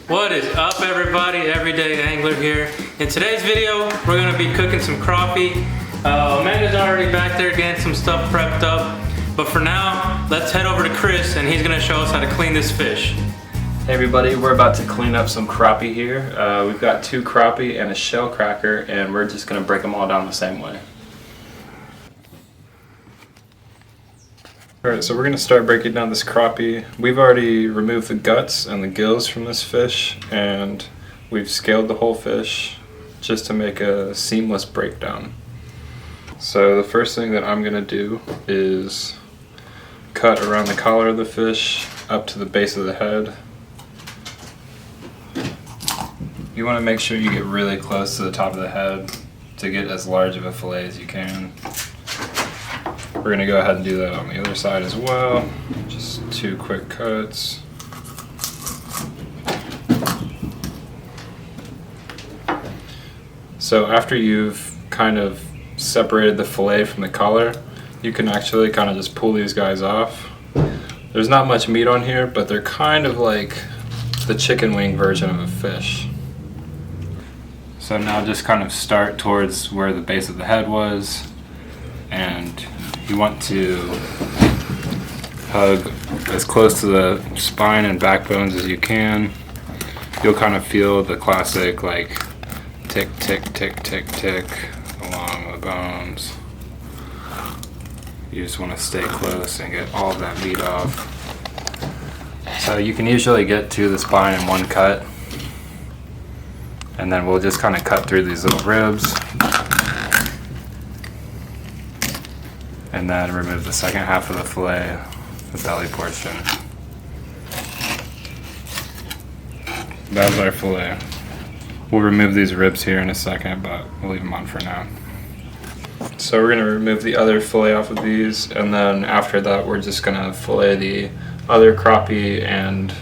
What is up, everybody? Everyday Angler here. In today's video, we're gonna be cooking some crappie. Amanda's already back there getting some stuff prepped up. But for now, let's head over to Chris and he's gonna show us how to clean this fish. Hey everybody, we're about to clean up some crappie here. We've got 2 crappie and a shell cracker, and we're just gonna break them all down the same way. Alright, so we're going to start breaking down this crappie. We've already removed the guts and the gills from this fish, and we've scaled the whole fish just to make a seamless breakdown. So the first thing that I'm going to do is cut around the collar of the fish up to the base of the head. You want to make sure you get really close to the top of the head to get as large of a fillet as you can. We're going to go ahead and do that on the other side as well. Just 2 quick cuts. So after you've kind of separated the fillet from the collar, you can actually kind of just pull these guys off. There's not much meat on here, but they're kind of like the chicken wing version of a fish. So now just kind of start towards where the base of the head was, and you want to hug as close to the spine and backbones as you can. You'll kind of feel the classic like tick, tick, tick, tick, tick along the bones. You just want to stay close and get all of that meat off. So you can usually get to the spine in 1 cut. And then we'll just kind of cut through these little ribs. And then remove the second half of the fillet, the belly portion. That was our fillet. We'll remove these ribs here in a second, but we'll leave them on for now. So we're gonna remove the other fillet off of these, and then after that we're just gonna fillet the other crappie and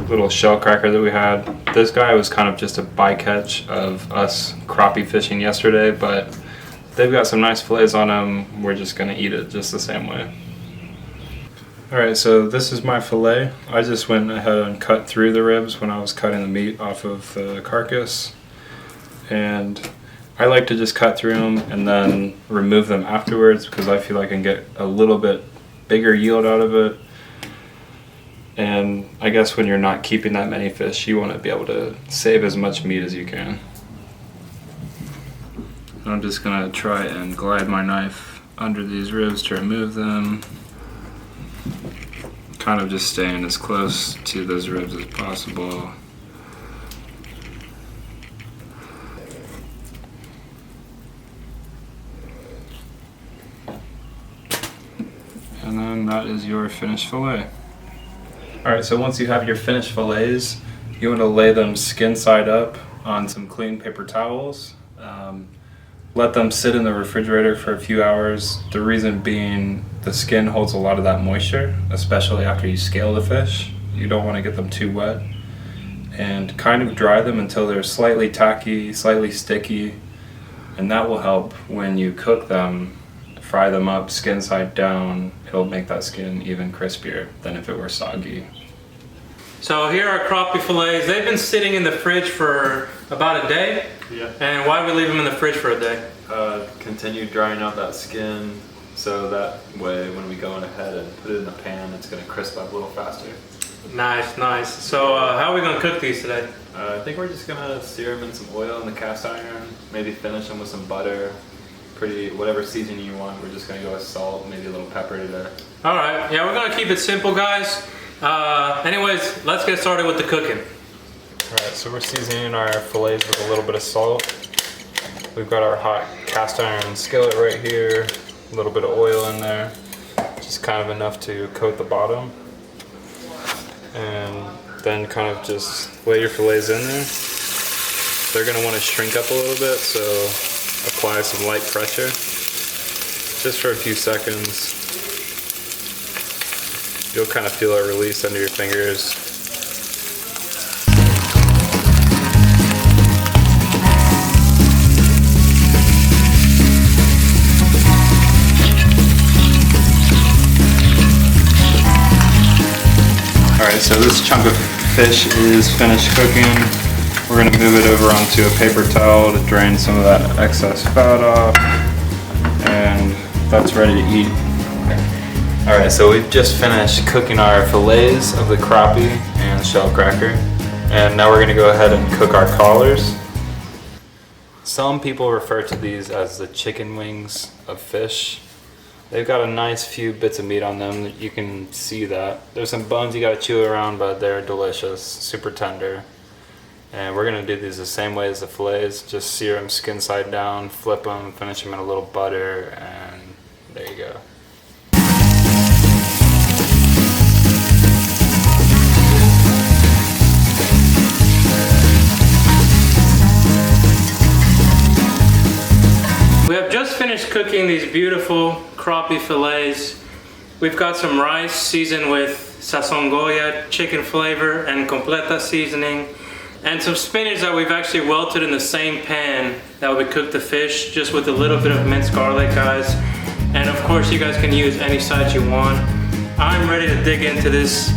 little shell cracker that we had. This guy was kind of just a bycatch of us crappie fishing yesterday, but they've got some nice fillets on them. We're just gonna eat it just the same way. Alright, so this is my fillet. I just went ahead and cut through the ribs when I was cutting the meat off of the carcass. And I like to just cut through them and then remove them afterwards because I feel like I can get a little bit bigger yield out of it. And I guess when you're not keeping that many fish, you want to be able to save as much meat as you can. I'm just gonna try and glide my knife under these ribs to remove them. Kind of just staying as close to those ribs as possible. And then that is your finished fillet. Alright, so once you have your finished fillets, you want to lay them skin side up on some clean paper towels. Let them sit in the refrigerator for a few hours. The reason being, the skin holds a lot of that moisture, especially after you scale the fish. You don't want to get them too wet. And kind of dry them until they're slightly tacky, slightly sticky, and that will help when you cook them. Fry them up skin side down. It'll make that skin even crispier than if it were soggy. So here are crappie fillets. They've been sitting in the fridge for about a day. Yeah. And why do we leave them in the fridge for a day? Continue drying out that skin so that way when we go in ahead and put it in the pan, it's going to crisp up a little faster. Nice, nice. So how are we going to cook these today? I think we're just going to sear them in some oil in the cast iron, maybe finish them with some butter, whatever seasoning you want. We're just going to go with salt, maybe a little pepper today. Alright, yeah, we're going to keep it simple, guys. Anyways, let's get started with the cooking. Alright, so we're seasoning our fillets with a little bit of salt. We've got our hot cast iron skillet right here, a little bit of oil in there, just kind of enough to coat the bottom. And then kind of just lay your fillets in there. They're going to want to shrink up a little bit, so apply some light pressure, just for a few seconds. You'll kind of feel it release under your fingers. Alright, so this chunk of fish is finished cooking. We're gonna move it over onto a paper towel to drain some of that excess fat off, and that's ready to eat. All right, so we've just finished cooking our fillets of the crappie and shell cracker, and now we're gonna go ahead and cook our collars. Some people refer to these as the chicken wings of fish. They've got a nice few bits of meat on them. You can see that. There's some bones you gotta chew around, but they're delicious, super tender. And we're gonna do these the same way as the fillets. Just sear them skin side down, flip them, finish them in a little butter, and there you go. We have just finished cooking these beautiful crappie fillets. We've got some rice seasoned with sazon Goya, chicken flavor, and completa seasoning, and some spinach that we've actually welted in the same pan that we cooked the fish, just with a little bit of minced garlic, guys. And of course, you guys can use any sides you want. I'm ready to dig into this.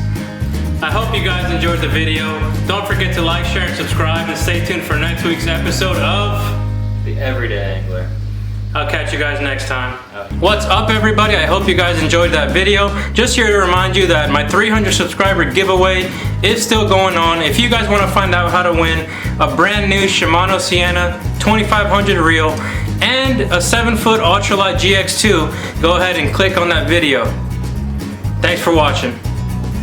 I hope you guys enjoyed the video. Don't forget to like, share, and subscribe, and stay tuned for next week's episode of The Everyday Angler. I'll catch you guys next time. What's up, everybody? I hope you guys enjoyed that video. Just here to remind you that my 300 subscriber giveaway is still going on. If you guys want to find out how to win a brand new Shimano Sienna 2500 reel and a 7-foot ultralight GX2, go ahead and click on that video. Thanks for watching.